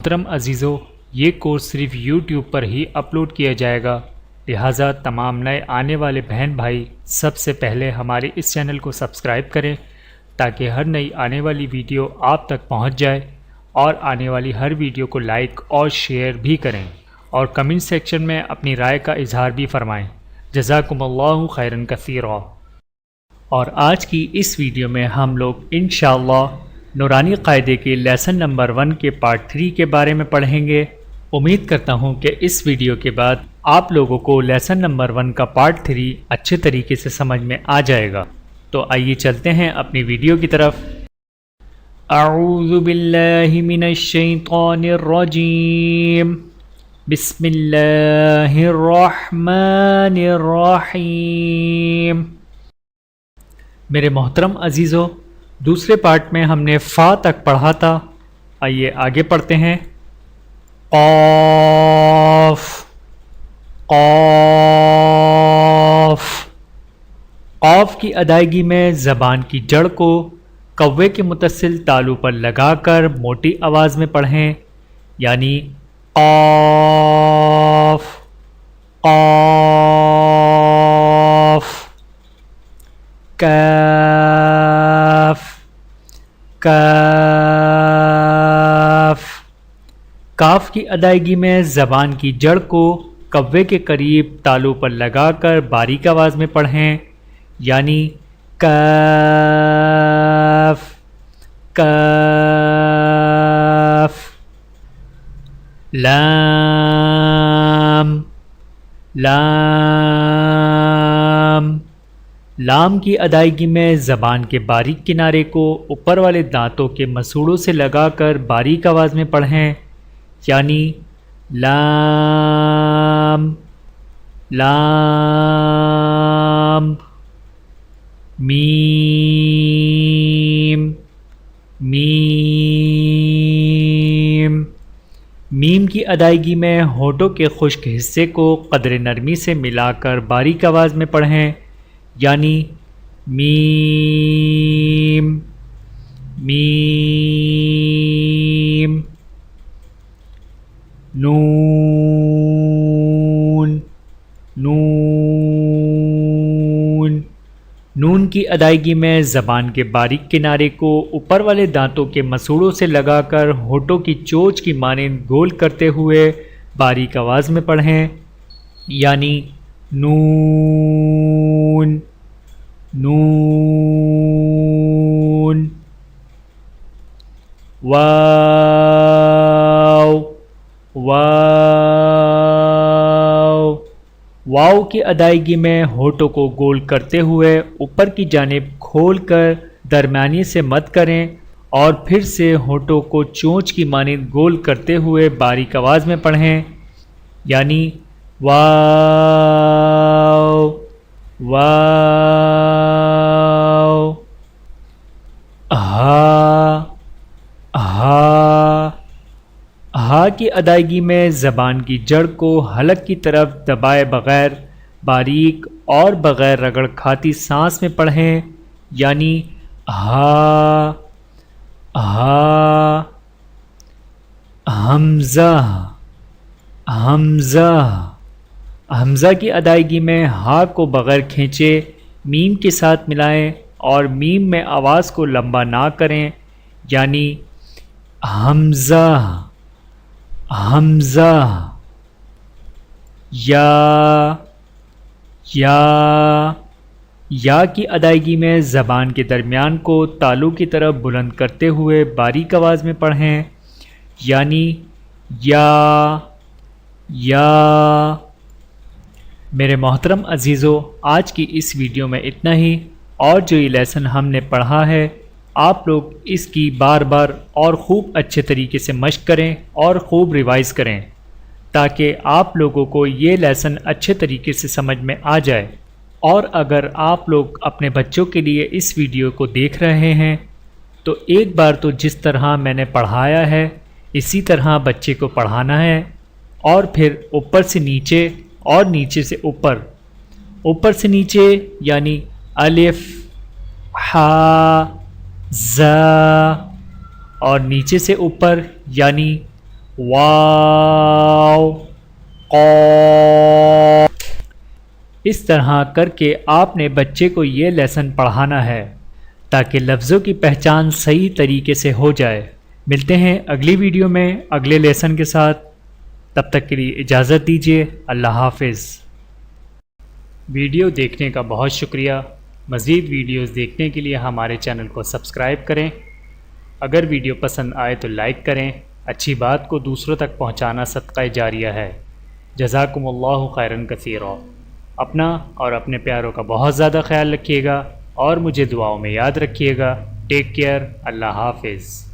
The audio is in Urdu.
محترم عزیزو، یہ کورس صرف یوٹیوب پر ہی اپلوڈ کیا جائے گا، لہٰذا تمام نئے آنے والے بہن بھائی سب سے پہلے ہمارے اس چینل کو سبسکرائب کریں تاکہ ہر نئی آنے والی ویڈیو آپ تک پہنچ جائے، اور آنے والی ہر ویڈیو کو لائک اور شیئر بھی کریں، اور کمنٹ سیکشن میں اپنی رائے کا اظہار بھی فرمائیں۔ جزاکم اللہ خیرا کثیرا۔ اور آج کی اس ویڈیو میں ہم لوگ انشاءاللہ نورانی قاعدے کے لیسن نمبر 1 کے پارٹ 3 کے بارے میں پڑھیں گے۔ امید کرتا ہوں کہ اس ویڈیو کے بعد آپ لوگوں کو لیسن نمبر 1 کا پارٹ 3 اچھے طریقے سے سمجھ میں آ جائے گا۔ تو آئیے چلتے ہیں اپنی ویڈیو کی طرف۔ اعوذ باللہ من الشیطان الرجیم، بسم اللہ الرحمن الرحیم۔ میرے محترم عزیزو، دوسرے پارٹ میں ہم نے فا تک پڑھا تھا، آئیے آگے پڑھتے ہیں۔ قاف قاف قاف کی ادائیگی میں زبان کی جڑ کو کوے کے متصل تالو پر لگا کر موٹی آواز میں پڑھیں، یعنی قاف قاف۔ کاف کاف کاف کی ادائیگی میں زبان کی جڑ کو کوے کے قریب تالو پر لگا کر باریک آواز میں پڑھیں، یعنی کاف کاف۔ لام لام لام کی ادائیگی میں زبان کے باریک کنارے کو اوپر والے دانتوں کے مسوڑوں سے لگا کر باریک آواز میں پڑھیں، یعنی لام لام۔ میم میم میم کی ادائیگی میں ہونٹوں کے خشک حصے کو قدر نرمی سے ملا کر باریک آواز میں پڑھیں، یعنی میم میم۔ نون نون نون کی ادائیگی میں زبان کے باریک کنارے کو اوپر والے دانتوں کے مسوڑوں سے لگا کر ہونٹوں کی چوچ کی مانند گول کرتے ہوئے باریک آواز میں پڑھیں، یعنی نون نون۔ واو واو واو کی ادائیگی میں ہونٹوں کو گول کرتے ہوئے اوپر کی جانب کھول کر درمیانی سے مد کریں، اور پھر سے ہونٹوں کو چونچ کی مانند گول کرتے ہوئے باریک آواز میں پڑھیں، یعنی واو واو۔ ہا ہا ہا کی ادائیگی میں زبان کی جڑ کو حلق کی طرف دبائے بغیر باریک اور بغیر رگڑ کھاتی سانس میں پڑھیں، یعنی ہا ہا۔ حمزہ حمزہ حمزہ کی ادائیگی میں ہا کو بغیر کھینچے میم کے ساتھ ملائیں اور میم میں آواز کو لمبا نہ کریں، یعنی حمزہ حمزہ۔ یا یا کی ادائیگی میں زبان کے درمیان کو تالو کی طرف بلند کرتے ہوئے باریک آواز میں پڑھیں، یعنی یا یا۔ میرے محترم عزیزو، آج کی اس ویڈیو میں اتنا ہی، اور جو یہ لیسن ہم نے پڑھا ہے آپ لوگ اس کی بار بار اور خوب اچھے طریقے سے مشق کریں اور خوب ریوائز کریں تاکہ آپ لوگوں کو یہ لیسن اچھے طریقے سے سمجھ میں آ جائے۔ اور اگر آپ لوگ اپنے بچوں کے لیے اس ویڈیو کو دیکھ رہے ہیں تو ایک بار تو جس طرح میں نے پڑھایا ہے اسی طرح بچے کو پڑھانا ہے، اور پھر اوپر سے نیچے اور نیچے سے اوپر، اوپر سے نیچے یعنی الف حا ز، اور نیچے سے اوپر یعنی واو قاف۔ اس طرح کر کے آپ نے بچے کو یہ لیسن پڑھانا ہے تاکہ لفظوں کی پہچان صحیح طریقے سے ہو جائے۔ ملتے ہیں اگلی ویڈیو میں اگلے لیسن کے ساتھ، تب تک کے لیے اجازت دیجیے، اللہ حافظ۔ ویڈیو دیکھنے کا بہت شکریہ۔ مزید ویڈیوز دیکھنے کے لیے ہمارے چینل کو سبسکرائب کریں۔ اگر ویڈیو پسند آئے تو لائک کریں، اچھی بات کو دوسروں تک پہنچانا صدقہ جاریہ ہے۔ جزاکم اللہ خیرا کثیرا۔ اپنا اور اپنے پیاروں کا بہت زیادہ خیال رکھیے گا اور مجھے دعاؤں میں یاد رکھیے گا۔ ٹیک کیئر، اللہ حافظ۔